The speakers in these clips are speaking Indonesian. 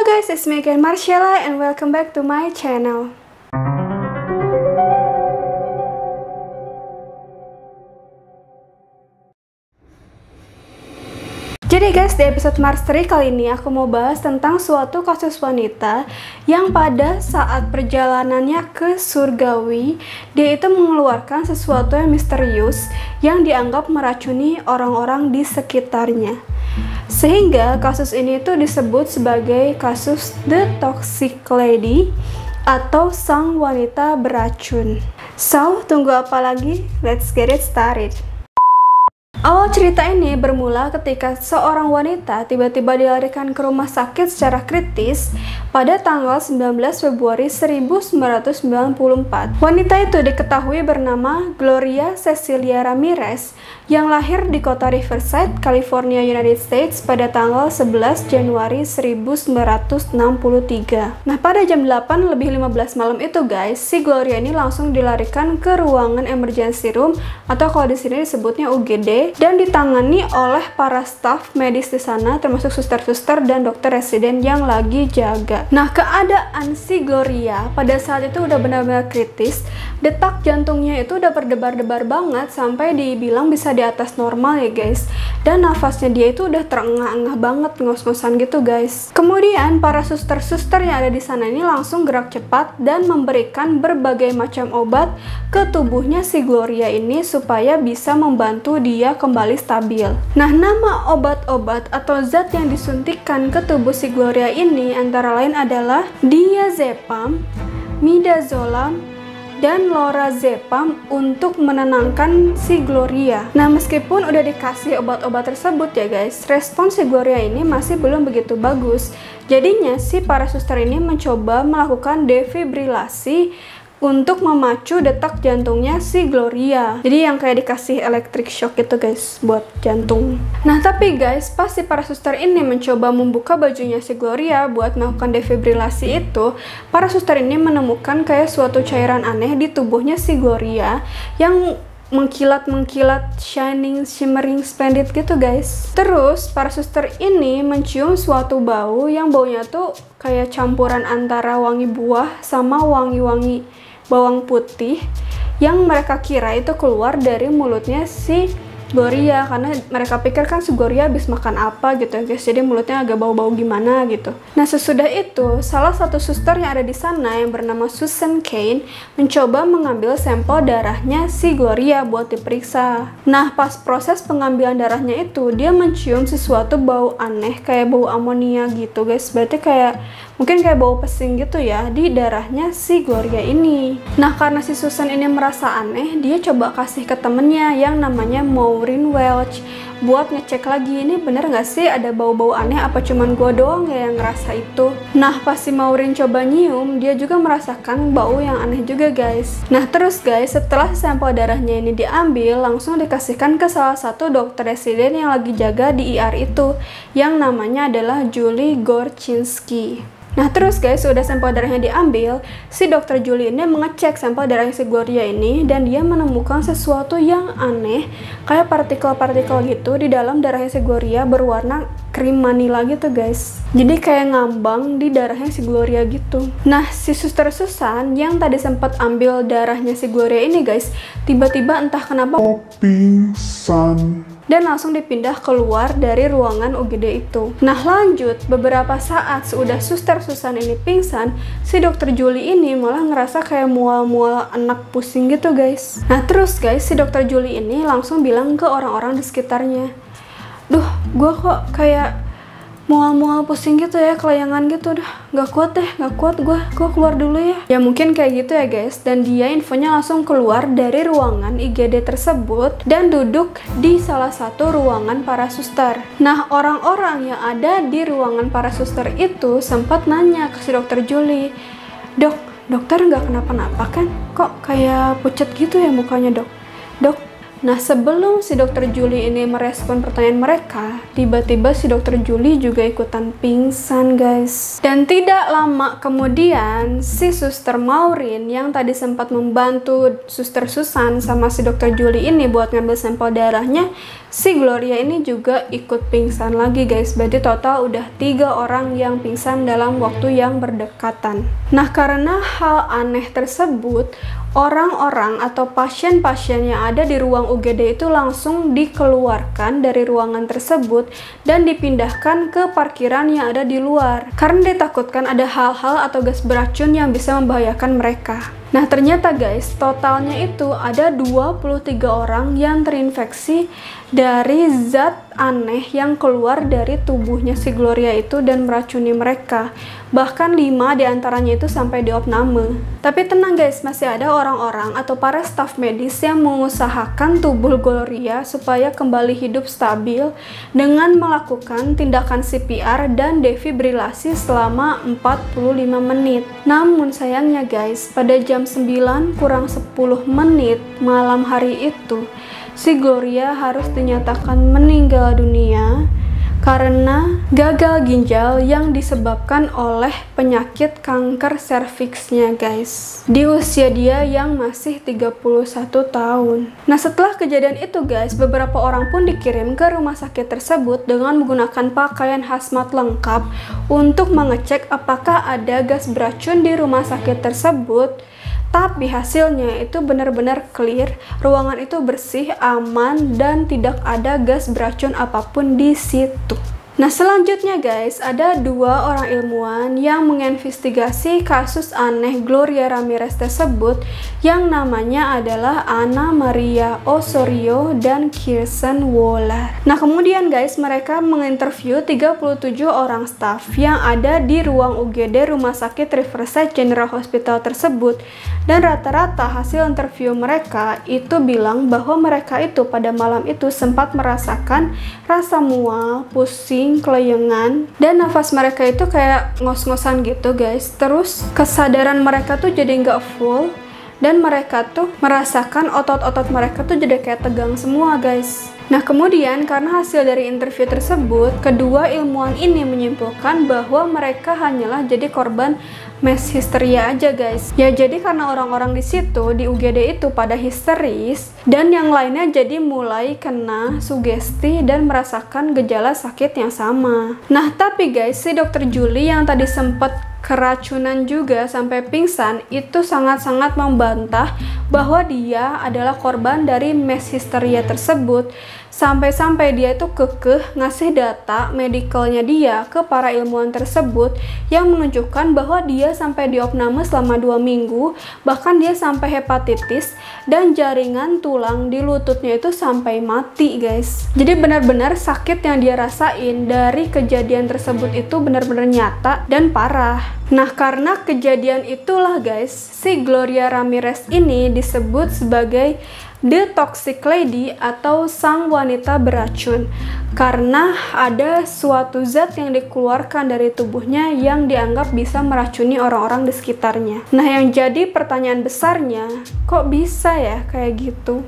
guys, it's me again, Marcella, and welcome back to my channel. Jadi guys, di episode Mastery kali ini aku mau bahas tentang suatu kasus wanita yang pada saat perjalanannya ke surgawi, dia itu mengeluarkan sesuatu yang misterius yang dianggap meracuni orang-orang di sekitarnya. Sehingga kasus ini itu disebut sebagai kasus The Toxic Lady atau sang wanita beracun. So, tunggu apa lagi? Let's get it started. Awal cerita ini bermula ketika seorang wanita tiba-tiba dilarikan ke rumah sakit secara kritis pada tanggal 19 Februari 1994. Wanita itu diketahui bernama Gloria Cecilia Ramirez yang lahir di kota Riverside, California, United States pada tanggal 11 Januari 1963. Nah, pada jam 8:15 malam itu guys, si Gloria ini langsung dilarikan ke ruangan emergency room atau kalau di sini disebutnya UGD, dan ditangani oleh para staf medis di sana termasuk suster-suster dan dokter residen yang lagi jaga. Nah, keadaan si Gloria pada saat itu udah benar-benar kritis. Detak jantungnya itu udah berdebar-debar banget sampai dibilang bisa di atas normal ya guys. Dan nafasnya dia itu udah terengah-engah banget, ngos-ngosan gitu guys. Kemudian para suster-suster yang ada di sana ini langsung gerak cepat dan memberikan berbagai macam obat ke tubuhnya si Gloria ini supaya bisa membantu dia kembali stabil. Nah, nama obat-obat atau zat yang disuntikkan ke tubuh si Gloria ini antara lain adalah diazepam, midazolam, dan lorazepam untuk menenangkan si Gloria. Nah, meskipun udah dikasih obat-obat tersebut ya guys, respon si Gloria ini masih belum begitu bagus. Jadinya si para suster ini mencoba melakukan defibrilasi untuk memacu detak jantungnya si Gloria. Jadi yang kayak dikasih electric shock gitu guys buat jantung. Nah, tapi guys, pas si para suster ini mencoba membuka bajunya si Gloria buat melakukan defibrilasi itu, para suster ini menemukan kayak suatu cairan aneh di tubuhnya si Gloria yang mengkilat-mengkilat, shining, shimmering, splendid gitu guys. Terus para suster ini mencium suatu bau yang baunya tuh kayak campuran antara wangi buah sama wangi-wangi bawang putih yang mereka kira itu keluar dari mulutnya si Gloria, karena mereka pikir kan si Gloria habis makan apa gitu ya guys, jadi mulutnya agak bau-bau gimana gitu. Nah, sesudah itu salah satu suster yang ada di sana yang bernama Susan Kane mencoba mengambil sampel darahnya si Gloria buat diperiksa. Nah, pas proses pengambilan darahnya itu dia mencium sesuatu bau aneh kayak bau amonia gitu guys, berarti kayak mungkin kayak bau pesing gitu ya di darahnya si Gloria ini. Nah, karena si Susan ini merasa aneh, dia coba kasih ke temennya yang namanya Maureen Welch buat ngecek lagi, ini bener gak sih ada bau-bau aneh, apa cuman gua doang ya yang ngerasa itu. Nah, pas si Maureen coba nyium, dia juga merasakan bau yang aneh juga guys. Nah, terus guys, setelah sampel darahnya ini diambil, langsung dikasihkan ke salah satu dokter residen yang lagi jaga di IR itu, yang namanya adalah Julie Gorczynski. Nah, terus guys, udah sampel darahnya diambil, si dokter Julie ini mengecek sampel darah si Gloria ini dan dia menemukan sesuatu yang aneh kayak partikel-partikel gitu di dalam darahnya si Gloria berwarna krim manila gitu guys. Jadi kayak ngambang di darahnya si Gloria gitu. Nah, si suster Susan yang tadi sempat ambil darahnya si Gloria ini guys, tiba-tiba entah kenapa pingsan dan langsung dipindah keluar dari ruangan UGD itu. Nah, lanjut beberapa saat sudah suster Susan ini pingsan, si dokter Julie ini malah ngerasa kayak mual-mual anak pusing gitu guys. Nah, terus guys, si dokter Julie ini langsung bilang ke orang-orang di sekitarnya, "Duh, gua kok kayak mual-mual pusing gitu ya, kelayangan gitu, dah gak kuat gua keluar dulu ya." Ya mungkin kayak gitu ya guys, dan dia infonya langsung keluar dari ruangan IGD tersebut dan duduk di salah satu ruangan para suster. Nah, orang-orang yang ada di ruangan para suster itu sempat nanya ke si dokter Julie, "Dok, dokter nggak kenapa-napa kan? Kok kayak pucat gitu ya mukanya dok? Dok, Nah, sebelum si dokter Julie ini merespon pertanyaan mereka, tiba-tiba si dokter Julie juga ikutan pingsan, guys. Dan tidak lama kemudian, si suster Maureen yang tadi sempat membantu suster Susan sama si dokter Julie ini buat ngambil sampel darahnya, si Gloria ini juga ikut pingsan lagi, guys. Berarti total udah 3 orang yang pingsan dalam waktu yang berdekatan. Nah, karena hal aneh tersebut, orang-orang atau pasien-pasien yang ada di ruang UGD itu langsung dikeluarkan dari ruangan tersebut dan dipindahkan ke parkiran yang ada di luar karena ditakutkan ada hal-hal atau gas beracun yang bisa membahayakan mereka. Nah, ternyata guys, totalnya itu ada 23 orang yang terinfeksi dari zat aneh yang keluar dari tubuhnya si Gloria itu dan meracuni mereka. Bahkan 5 diantaranya itu sampai diopname. Tapi tenang guys, masih ada orang-orang atau para staf medis yang mengusahakan tubuh Gloria supaya kembali hidup stabil dengan melakukan tindakan CPR dan defibrilasi selama 45 menit. Namun sayangnya guys, pada jam 9 kurang 10 menit malam hari itu, si Gloria harus dinyatakan meninggal dunia karena gagal ginjal yang disebabkan oleh penyakit kanker serviksnya, guys, di usia dia yang masih 31 tahun. Nah, setelah kejadian itu guys, beberapa orang pun dikirim ke rumah sakit tersebut dengan menggunakan pakaian hazmat lengkap untuk mengecek apakah ada gas beracun di rumah sakit tersebut. Tapi hasilnya itu benar-benar clear, ruangan itu bersih, aman, dan tidak ada gas beracun apapun di situ. Nah, selanjutnya guys, ada 2 orang ilmuwan yang menginvestigasi kasus aneh Gloria Ramirez tersebut yang namanya adalah Anna Maria Osorio dan Kirsten Waller. Nah, kemudian guys, mereka menginterview 37 orang staf yang ada di ruang UGD Rumah Sakit Riverside General Hospital tersebut, dan rata-rata hasil interview mereka itu bilang bahwa mereka itu pada malam itu sempat merasakan rasa mual, pusing, kelayangan, dan nafas mereka itu kayak ngos-ngosan gitu guys. Terus kesadaran mereka tuh jadi nggak full dan mereka tuh merasakan otot-otot mereka tuh jadi kayak tegang semua guys. Nah, kemudian karena hasil dari interview tersebut, kedua ilmuwan ini menyimpulkan bahwa mereka hanyalah jadi korban mass hysteria aja guys. Ya, jadi karena orang-orang di situ di UGD itu pada histeris dan yang lainnya jadi mulai kena sugesti dan merasakan gejala sakit yang sama. Nah, tapi guys, si dokter Julie yang tadi sempat keracunan juga sampai pingsan itu sangat-sangat membantah bahwa dia adalah korban dari mass hysteria tersebut. Sampai-sampai dia itu kekeh ngasih data medikalnya dia ke para ilmuwan tersebut yang menunjukkan bahwa dia sampai diopname selama 2 minggu, bahkan dia sampai hepatitis dan jaringan tulang di lututnya itu sampai mati guys. Jadi benar-benar sakit yang dia rasain dari kejadian tersebut itu benar-benar nyata dan parah. Nah, karena kejadian itulah guys, si Gloria Ramirez ini disebut sebagai The Toxic Lady atau sang wanita beracun karena ada suatu zat yang dikeluarkan dari tubuhnya yang dianggap bisa meracuni orang-orang di sekitarnya. Nah, yang jadi pertanyaan besarnya, kok bisa ya kayak gitu?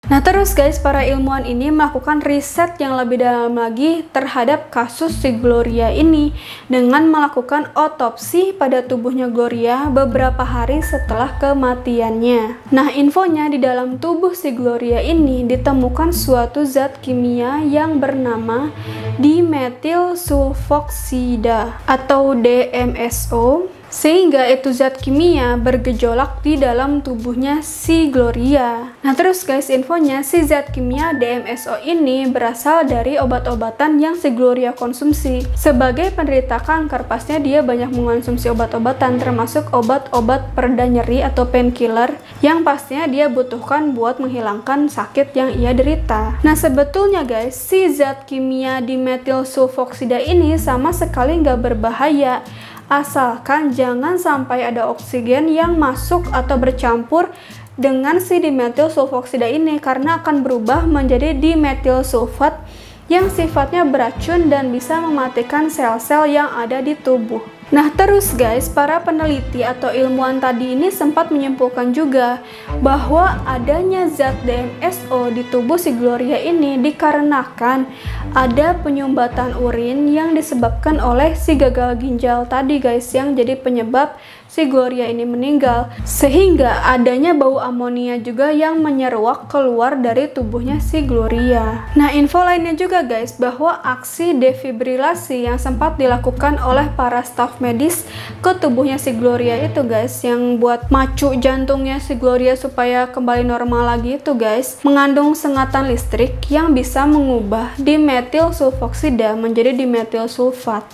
Nah, terus guys, para ilmuwan ini melakukan riset yang lebih dalam lagi terhadap kasus si Gloria ini dengan melakukan otopsi pada tubuhnya Gloria beberapa hari setelah kematiannya. Nah, infonya di dalam tubuh si Gloria ini ditemukan suatu zat kimia yang bernama dimethyl sulfoxida atau DMSO, sehingga itu zat kimia bergejolak di dalam tubuhnya si Gloria. Nah, terus guys, infonya si zat kimia DMSO ini berasal dari obat-obatan yang si Gloria konsumsi. Sebagai penderita kanker, pastinya dia banyak mengonsumsi obat-obatan termasuk obat-obat pereda nyeri atau painkiller yang pastinya dia butuhkan buat menghilangkan sakit yang ia derita. Nah, sebetulnya guys, si zat kimia dimethyl sulfoxida ini sama sekali nggak berbahaya, asalkan jangan sampai ada oksigen yang masuk atau bercampur dengan si dimethyl sulfoxida ini karena akan berubah menjadi dimethyl sulfat yang sifatnya beracun dan bisa mematikan sel-sel yang ada di tubuh. Nah terus guys, para peneliti atau ilmuwan tadi ini sempat menyimpulkan juga bahwa adanya zat DMSO di tubuh si Gloria ini dikarenakan ada penyumbatan urin yang disebabkan oleh si gagal ginjal tadi guys, yang jadi penyebab si Gloria ini meninggal, sehingga adanya bau amonia juga yang menyeruak keluar dari tubuhnya si Gloria. Nah info lainnya juga guys, bahwa aksi defibrilasi yang sempat dilakukan oleh para staf medis ke tubuhnya si Gloria itu guys, yang buat macu jantungnya si Gloria supaya kembali normal lagi itu guys, mengandung sengatan listrik yang bisa mengubah dimetil sulfoksida menjadi dimetil sulfat.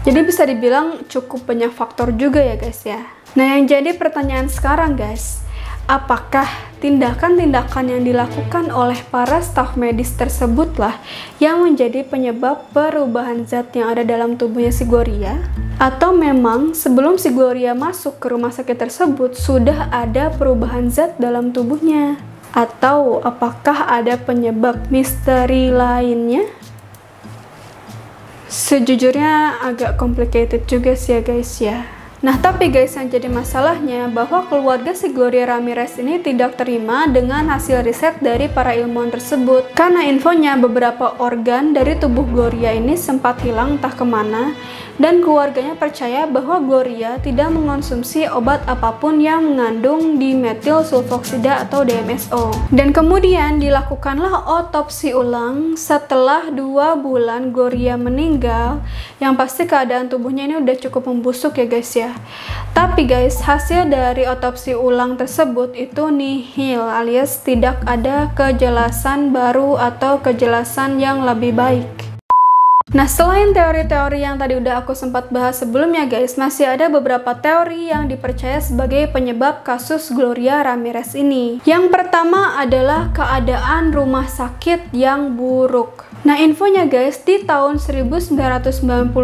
Jadi bisa dibilang cukup banyak faktor juga ya guys ya. Nah yang jadi pertanyaan sekarang guys, apakah tindakan-tindakan yang dilakukan oleh para staf medis tersebutlah yang menjadi penyebab perubahan zat yang ada dalam tubuhnya si Gloria? Atau memang sebelum si Gloria masuk ke rumah sakit tersebut sudah ada perubahan zat dalam tubuhnya? Atau apakah ada penyebab misteri lainnya? Sejujurnya agak complicated juga sih ya guys ya. Nah tapi guys, yang jadi masalahnya bahwa keluarga si Gloria Ramirez ini tidak terima dengan hasil riset dari para ilmuwan tersebut, karena infonya beberapa organ dari tubuh Gloria ini sempat hilang entah kemana, dan keluarganya percaya bahwa Gloria tidak mengonsumsi obat apapun yang mengandung dimetil sulfoksida atau DMSO. Dan kemudian dilakukanlah otopsi ulang setelah 2 bulan Gloria meninggal, yang pasti keadaan tubuhnya ini udah cukup membusuk ya guys ya. Tapi guys, hasil dari otopsi ulang tersebut itu nihil, alias tidak ada kejelasan baru atau kejelasan yang lebih baik. Nah selain teori-teori yang tadi udah aku sempat bahas sebelumnya guys, masih ada beberapa teori yang dipercaya sebagai penyebab kasus Gloria Ramirez ini. Yang pertama adalah keadaan rumah sakit yang buruk. Nah infonya guys, di tahun 1991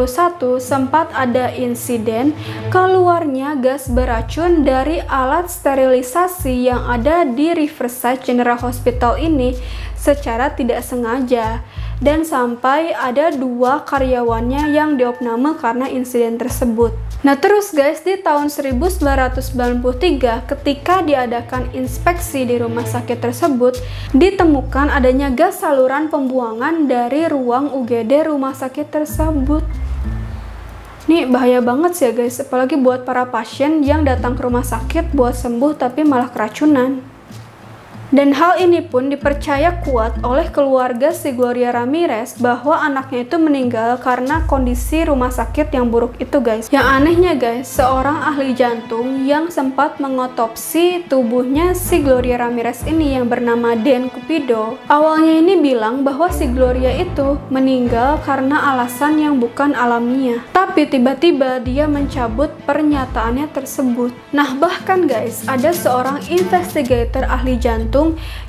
sempat ada insiden keluarnya gas beracun dari alat sterilisasi yang ada di Riverside General Hospital ini secara tidak sengaja, dan sampai ada 2 karyawannya yang diopname karena insiden tersebut. Nah terus guys, di tahun 1993 ketika diadakan inspeksi di rumah sakit tersebut, ditemukan adanya gas saluran pembuangan dari ruang UGD rumah sakit tersebut. Ini bahaya banget sih ya guys, apalagi buat para pasien yang datang ke rumah sakit buat sembuh tapi malah keracunan. Dan hal ini pun dipercaya kuat oleh keluarga si Gloria Ramirez bahwa anaknya itu meninggal karena kondisi rumah sakit yang buruk itu guys. Yang anehnya guys, seorang ahli jantung yang sempat mengotopsi tubuhnya si Gloria Ramirez ini yang bernama Dan Cupido, awalnya ini bilang bahwa si Gloria itu meninggal karena alasan yang bukan alamiah. Tapi tiba-tiba dia mencabut pernyataannya tersebut. Nah bahkan guys, ada seorang investigator ahli jantung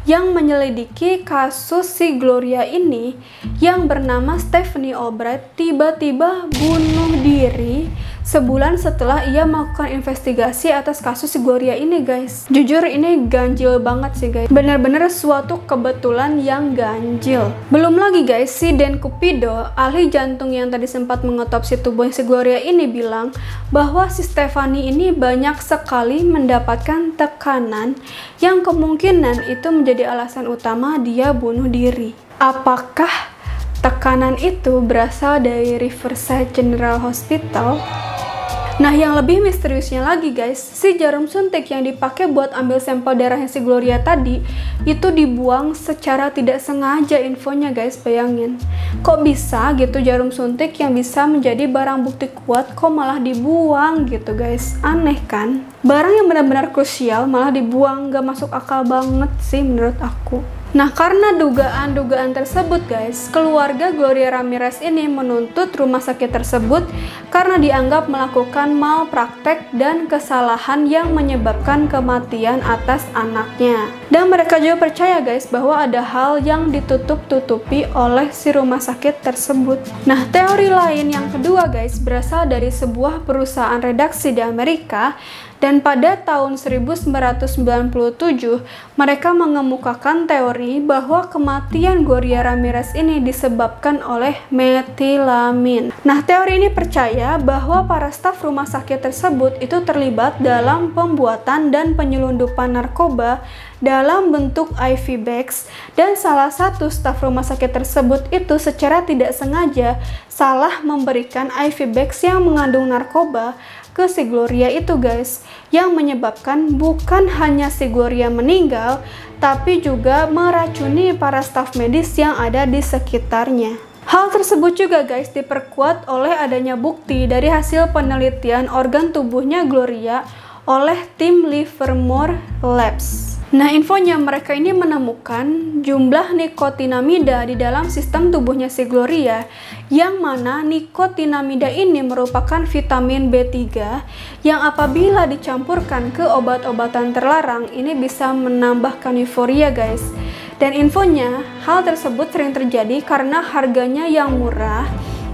yang menyelidiki kasus si Gloria ini yang bernama Stephanie Albright tiba-tiba bunuh diri sebulan setelah ia melakukan investigasi atas kasus si Gloria ini guys. Jujur ini ganjil banget sih guys, bener-bener suatu kebetulan yang ganjil. Belum lagi guys, si Dan Cupido, ahli jantung yang tadi sempat mengotopsi tubuh si Gloria ini bilang bahwa si Stephanie ini banyak sekali mendapatkan tekanan yang kemungkinan itu menjadi alasan utama dia bunuh diri. Apakah tekanan itu berasal dari Riverside General Hospital? Nah yang lebih misteriusnya lagi guys, si jarum suntik yang dipakai buat ambil sampel darahnya si Gloria tadi itu dibuang secara tidak sengaja infonya guys. Bayangin, kok bisa gitu jarum suntik yang bisa menjadi barang bukti kuat kok malah dibuang gitu guys. Aneh kan? Barang yang benar-benar krusial malah dibuang, gak masuk akal banget sih menurut aku. Nah karena dugaan-dugaan tersebut guys, keluarga Gloria Ramirez ini menuntut rumah sakit tersebut karena dianggap melakukan malpraktek dan kesalahan yang menyebabkan kematian atas anaknya. Dan mereka juga percaya guys bahwa ada hal yang ditutup-tutupi oleh si rumah sakit tersebut. Nah teori lain yang kedua guys berasal dari sebuah perusahaan redaksi di Amerika Dan pada tahun 1997, mereka mengemukakan teori bahwa kematian Gloria Ramirez ini disebabkan oleh metilamin. Nah, teori ini percaya bahwa para staf rumah sakit tersebut itu terlibat dalam pembuatan dan penyelundupan narkoba dalam bentuk IV bags, dan salah satu staf rumah sakit tersebut itu secara tidak sengaja salah memberikan IV bags yang mengandung narkoba ke si Gloria itu guys, yang menyebabkan bukan hanya si Gloria meninggal, tapi juga meracuni para staf medis yang ada di sekitarnya. Hal tersebut juga guys diperkuat oleh adanya bukti dari hasil penelitian organ tubuhnya Gloria oleh tim Livermore Labs. Nah, infonya mereka ini menemukan jumlah nikotinamida di dalam sistem tubuhnya si Gloria, yang mana nikotinamida ini merupakan vitamin B3 yang apabila dicampurkan ke obat-obatan terlarang ini bisa menambahkan euforia guys. Dan infonya, hal tersebut sering terjadi karena harganya yang murah,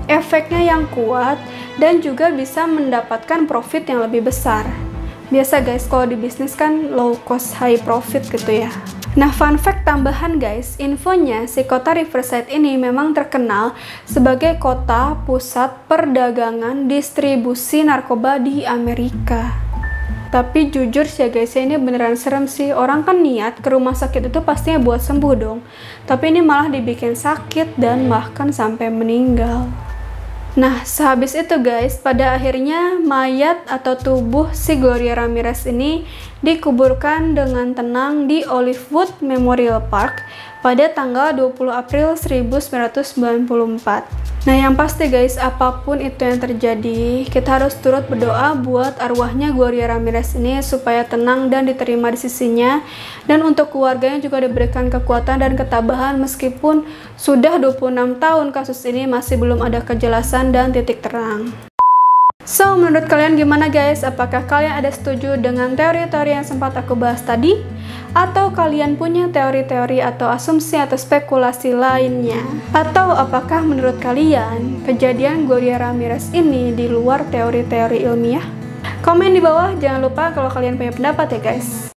efeknya yang kuat, dan juga bisa mendapatkan profit yang lebih besar. Biasa guys, kalau di bisnis kan low cost high profit gitu ya. Nah, fun fact tambahan guys, infonya si kota Riverside ini memang terkenal sebagai kota pusat perdagangan distribusi narkoba di Amerika. Tapi jujur sih ya guys, ini beneran serem sih. Orang kan niat ke rumah sakit itu pastinya buat sembuh dong, tapi ini malah dibikin sakit dan bahkan sampai meninggal. Nah, sehabis itu guys, pada akhirnya mayat atau tubuh si Gloria Ramirez ini dikuburkan dengan tenang di Olivewood Memorial Park pada tanggal 20 April 1994. Nah, yang pasti guys, apapun itu yang terjadi, kita harus turut berdoa buat arwahnya Gloria Ramirez ini supaya tenang dan diterima di sisinya, dan untuk keluarganya juga diberikan kekuatan dan ketabahan meskipun sudah 26 tahun kasus ini masih belum ada kejelasan dan titik terang. So, menurut kalian gimana guys? Apakah kalian ada setuju dengan teori-teori yang sempat aku bahas tadi? Atau kalian punya teori-teori atau asumsi atau spekulasi lainnya? Atau apakah menurut kalian kejadian Gloria Ramirez ini di luar teori-teori ilmiah? Komen di bawah, jangan lupa kalau kalian punya pendapat ya guys.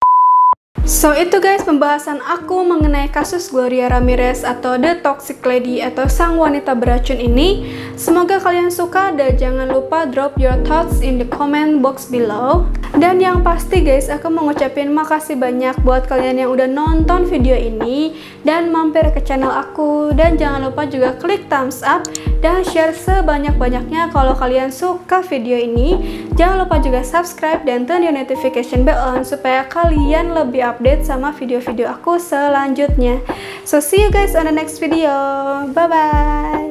So, itu guys pembahasan aku mengenai kasus Gloria Ramirez atau The Toxic Lady atau sang wanita beracun ini. Semoga kalian suka dan jangan lupa drop your thoughts in the comment box below. Dan yang pasti guys, aku mau ngucapin makasih banyak buat kalian yang udah nonton video ini dan mampir ke channel aku. Dan jangan lupa juga klik thumbs up dan share sebanyak-banyaknya kalau kalian suka video ini. Jangan lupa juga subscribe dan turn your notification bell on supaya kalian lebih update sama video-video aku selanjutnya. So see you guys on the next video. Bye bye.